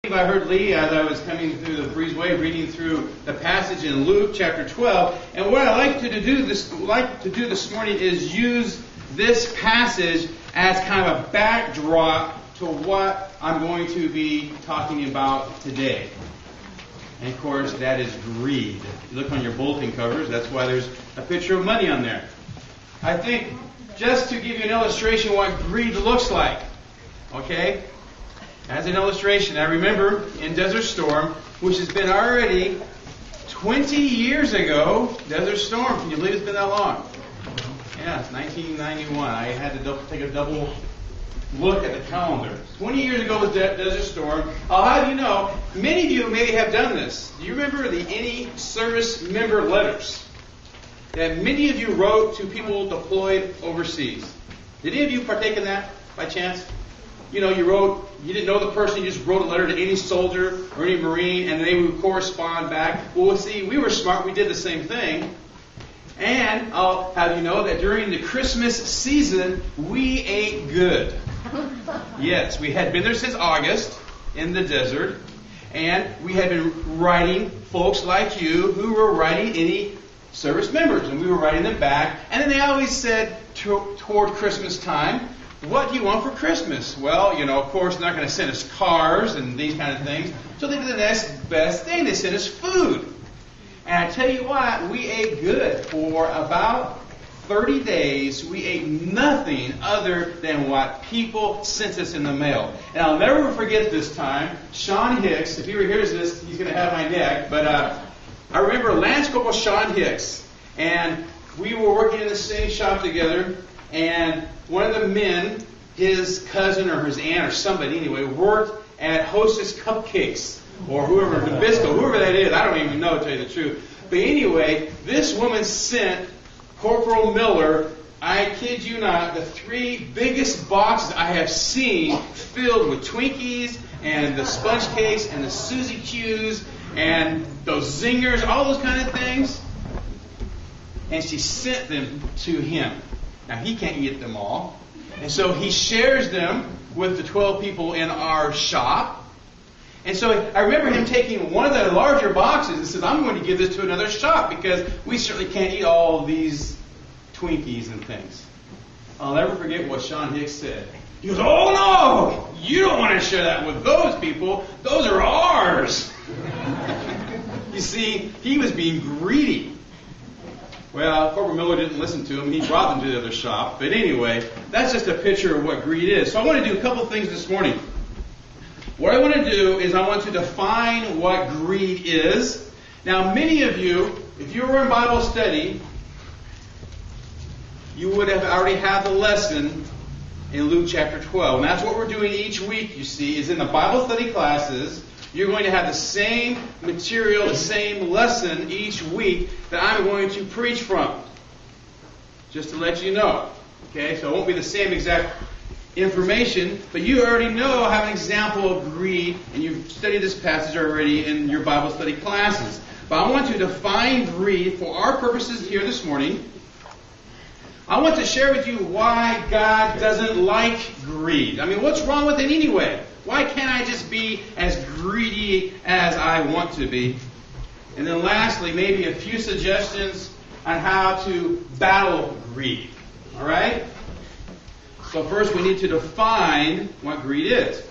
I heard Lee as I was coming through the breezeway reading through the passage in Luke chapter 12. And what I'd like to do this morning is use this passage as kind of a backdrop to what I'm going to be talking about today. And of course, that is greed. You look on your bulletin covers, that's why there's a picture of money on there. I think just to give you an illustration of what greed looks like, okay? As an illustration, I remember in Desert Storm, which has been already 20 years ago, Desert Storm. Can you believe it's been that long? Yeah, it's 1991. I had to take a double look at the calendar. 20 years ago was Desert Storm. I'll have you know, many of you maybe have done this. Do you remember the any service member letters that many of you wrote to people deployed overseas? Did any of you partake in that by chance? You know, you didn't know the person, you just wrote a letter to any soldier or any Marine, and they would correspond back. Well, see, we were smart, we did the same thing. And I'll have you know that during the Christmas season, we ate good. Yes, we had been there since August in the desert, and we had been writing folks like you who were writing any service members, and we were writing them back. And then they always said toward Christmas time, what do you want for Christmas? Well, you know, of course, they're not going to send us cars and these kind of things. So they did the next best thing. They sent us food. And I tell you what, we ate good. For about 30 days, we ate nothing other than what people sent us in the mail. And I'll never forget this time. Sean Hicks, if he hears this, he's going to have my neck. But I remember Lance Corporal Sean Hicks. And we were working in the same shop together. And one of the men, his cousin or his aunt or somebody anyway, worked at Hostess Cupcakes or whoever, Nabisco, whoever that is. I don't even know, to tell you the truth. But anyway, this woman sent Corporal Miller, I kid you not, the 3 biggest boxes I have seen filled with Twinkies and the sponge cakes and the Suzy Q's and those zingers, all those kind of things. And she sent them to him. Now, he can't eat them all. And so he shares them with the 12 people in our shop. And so I remember him taking one of the larger boxes and says, I'm going to give this to another shop because we certainly can't eat all these Twinkies and things. I'll never forget what Sean Hicks said. He goes, oh no! You don't want to share that with those people. Those are ours. You see, he was being greedy. Well, Corporal Miller didn't listen to him. He brought them to the other shop. But anyway, that's just a picture of what greed is. So I want to do a couple things this morning. What I want to do is I want to define what greed is. Now, many of you, if you were in Bible study, you would have already had the lesson in Luke chapter 12. And that's what we're doing each week, you see, is in the Bible study classes. You're going to have the same material, the same lesson each week that I'm going to preach from. Just to let you know. Okay, so it won't be the same exact information, but you already know, have an example of greed, and you've studied this passage already in your Bible study classes. But I want to define greed for our purposes here this morning. I want to share with you why God doesn't like greed. I mean, what's wrong with it anyway? Why can't I just be as greedy as I want to be? And then lastly, maybe a few suggestions on how to battle greed. All right? So first we need to define what greed is.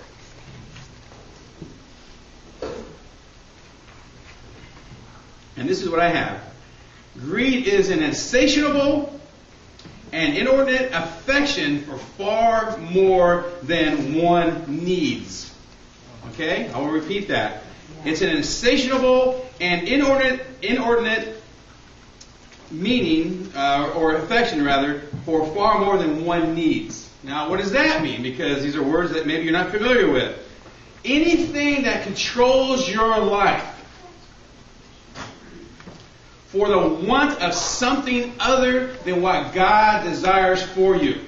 And this is what I have. Greed is an insatiable and inordinate affection for far more than one needs. Okay? I will repeat that. It's an insatiable and inordinate meaning, or affection rather, for far more than one needs. Now, what does that mean? Because these are words that maybe you're not familiar with. Anything that controls your life for the want of something other than what God desires for you.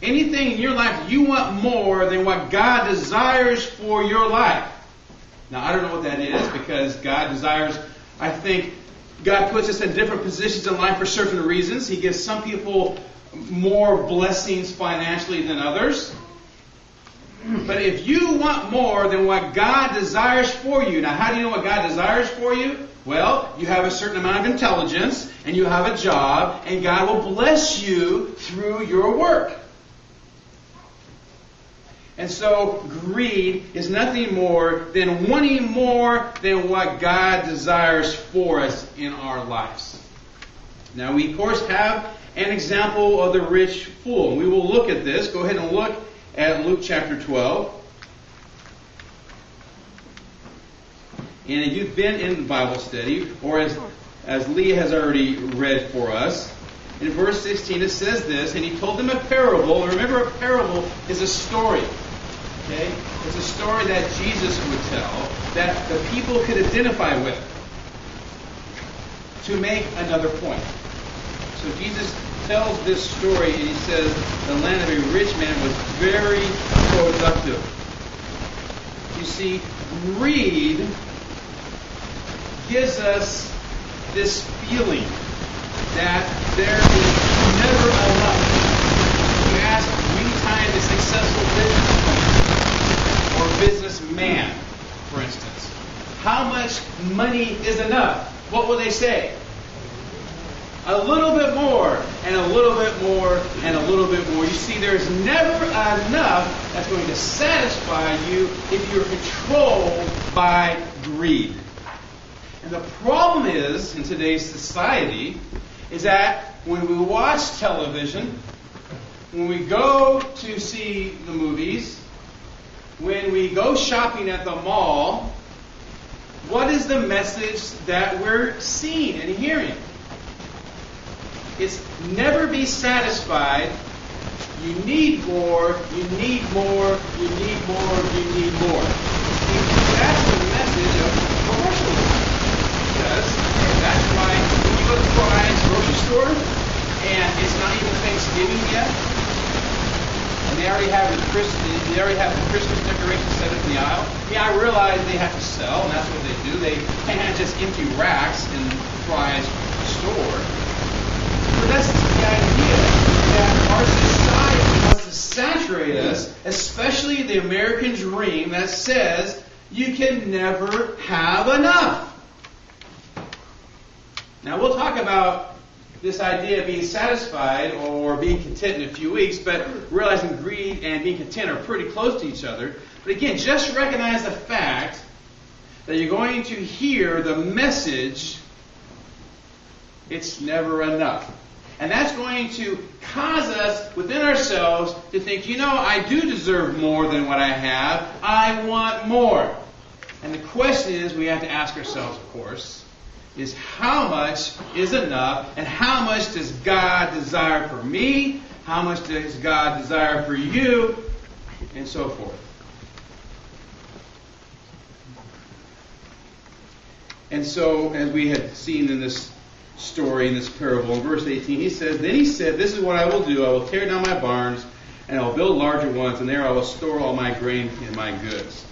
Anything in your life you want more than what God desires for your life. Now, I don't know what that is because God desires, I think, God puts us in different positions in life for certain reasons. He gives some people more blessings financially than others. But if you want more than what God desires for you, now how do you know what God desires for you? Well, you have a certain amount of intelligence, and you have a job, and God will bless you through your work. And so, greed is nothing more than wanting more than what God desires for us in our lives. Now, we, of course, have an example of the rich fool. We will look at this. Go ahead and look at Luke chapter 12. And if you've been in Bible study, or as Lee has already read for us, in verse 16 it says this, and he told them a parable. Remember, a parable is a story. Okay? It's a story that Jesus would tell, that the people could identify with, to make another point. So Jesus tells this story, and he says the land of a rich man was very productive. You see, greed gives us this feeling that there is never enough. You ask many times a successful businesswoman or businessman, for instance, how much money is enough? What will they say? A little bit more, and a little bit more, and a little bit more. You see, there's never enough that's going to satisfy you if you're controlled by greed. And the problem is, in today's society, is that when we watch television, when we go to see the movies, when we go shopping at the mall, what is the message that we're seeing and hearing? It's never be satisfied. You need more, you need more, you need more, you need more. That's the message of commercialism. Because that's why when you go to Fry's grocery store, and it's not even Thanksgiving yet, and they already have the Christmas decorations set up in the aisle. Yeah, I realize they have to sell, and that's what they do. They can't have just empty racks in Fry's store. But that's the idea that our society wants to saturate us, especially the American dream that says you can never have enough. Now, we'll talk about this idea of being satisfied or being content in a few weeks, but realizing greed and being content are pretty close to each other. But again, just recognize the fact that you're going to hear the message, it's never enough. And that's going to cause us within ourselves to think, I do deserve more than what I have. I want more. And the question is, we have to ask ourselves, of course, is how much is enough, and how much does God desire for me? How much does God desire for you? And so forth. And so, as we had seen in this story, in this parable, in verse 18, Then he said, this is what I will do. I will tear down my barns, and I will build larger ones, and there I will store all my grain and my goods.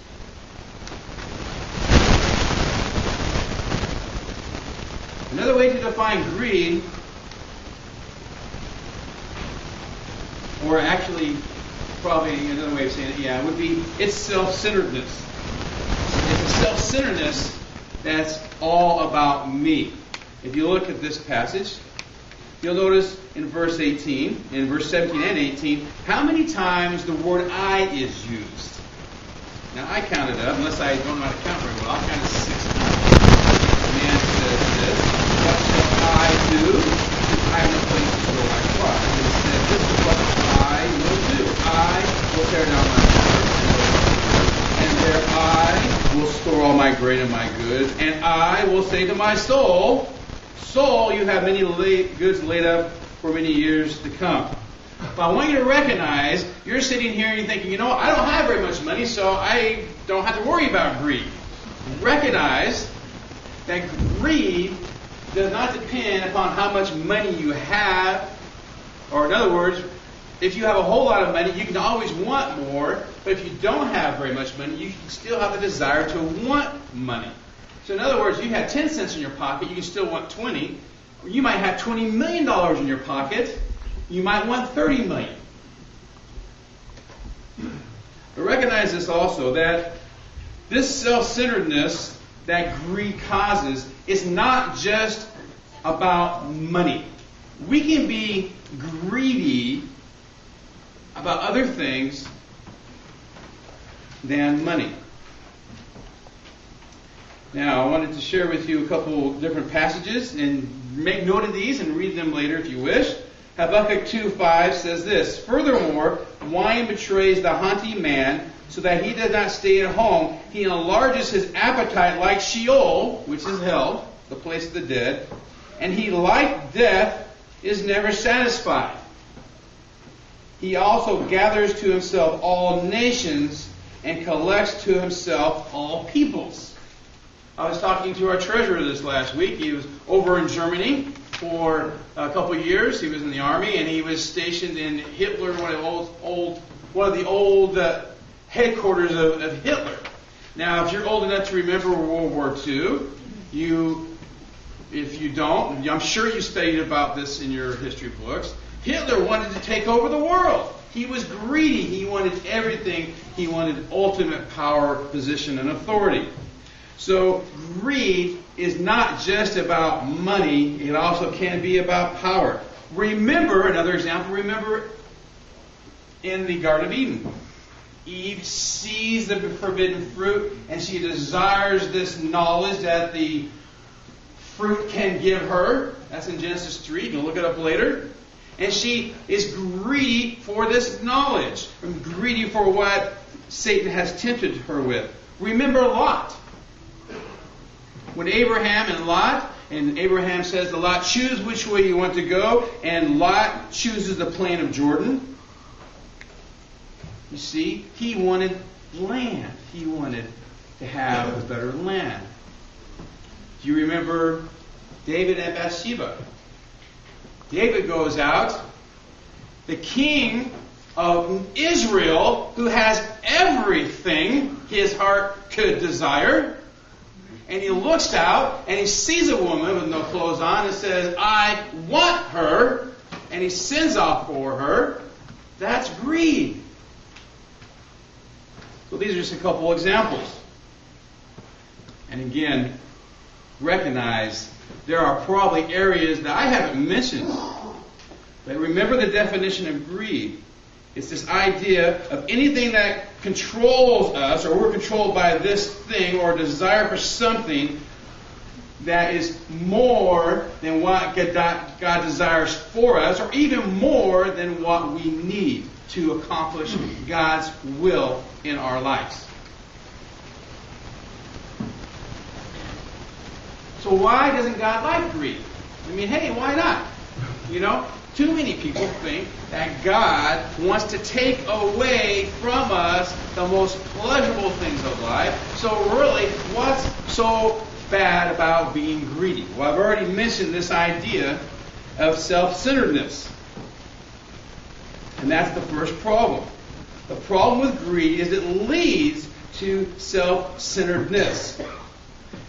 Another way to define greed, or actually probably another way of saying it, would be it's self-centeredness. It's a self-centeredness that's all about me. If you look at this passage, you'll notice in verse 18, in verse 17 and 18, how many times the word I is used. Now I counted up, unless I don't know how to count very well, I'll count it 6 times. The man says this, what shall I do? I have no place to store my crops. And it says, this is what I will do. I will tear down my barns, and there I will store all my grain and my goods, and I will say to my soul, Soul, you have many goods laid up for many years to come. But I want you to recognize, you're sitting here and you're thinking, I don't have very much money, so I don't have to worry about greed. Recognize that greed does not depend upon how much money you have. Or in other words, if you have a whole lot of money, you can always want more. But if you don't have very much money, you can still have the desire to want money. So in other words, you have 10 cents in your pocket, you can still want 20. Or you might have $20 million in your pocket, you might want $30 million. But recognize this also, that this self-centeredness that greed causes is not just about money. We can be greedy about other things than money. Now, I wanted to share with you a couple different passages, and make note of these and read them later if you wish. Habakkuk 2:5 says this, "Furthermore, wine betrays the haughty man, so that he does not stay at home. He enlarges his appetite like Sheol," which is hell, the place of the dead, "and he, like death, is never satisfied. He also gathers to himself all nations and collects to himself all peoples." I was talking to our treasurer this last week. He was over in Germany for a couple of years. He was in the army, and he was stationed in Hitler, one of the old headquarters of Hitler. Now, if you're old enough to remember World War II, if you don't, I'm sure you studied about this in your history books. Hitler wanted to take over the world. He was greedy. He wanted everything. He wanted ultimate power, position, and authority. So greed is not just about money. It also can be about power. Remember, another example, remember in the Garden of Eden. Eve sees the forbidden fruit, and she desires this knowledge that the fruit can give her. That's in Genesis 3. You can look it up later. And she is greedy for this knowledge, greedy for what Satan has tempted her with. Remember Lot. When Abraham says to Lot, "Choose which way you want to go," and Lot chooses the plain of Jordan. You see, he wanted land. He wanted to have a better land. Do you remember David and Bathsheba? David goes out, the king of Israel, who has everything his heart could desire, and he looks out and he sees a woman with no clothes on and says, "I want her," and he sends off for her. That's greed. So these are just a couple examples. And again, recognize there are probably areas that I haven't mentioned. But remember the definition of greed. It's this idea of anything that controls us, or we're controlled by this thing, or desire for something that is more than what God desires for us, or even more than what we need to accomplish God's will in our lives. So why doesn't God like greed? I mean, hey, why not? You know, too many people think that God wants to take away from us the most pleasurable things of life. So really, what's so bad about being greedy? Well, I've already mentioned this idea of self-centeredness. And that's the first problem. The problem with greed is it leads to self-centeredness.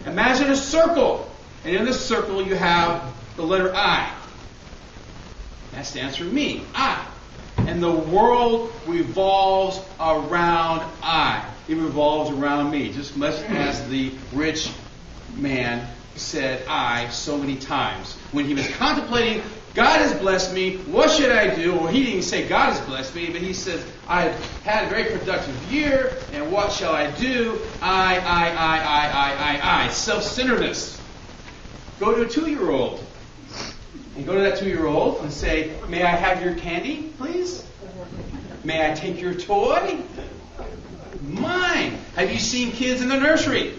Imagine a circle. And in the circle you have the letter I. That stands for me. I. And the world revolves around I. It revolves around me. Just much as the rich man said I so many times. When he was contemplating, God has blessed me, what should I do? Well, he didn't say God has blessed me, but he says, I've had a very productive year, and what shall I do? I. Self-centeredness. Go to a 2-year-old. And go to that 2-year-old and say, "May I have your candy, please? May I take your toy? Mine." Have you seen kids in the nursery?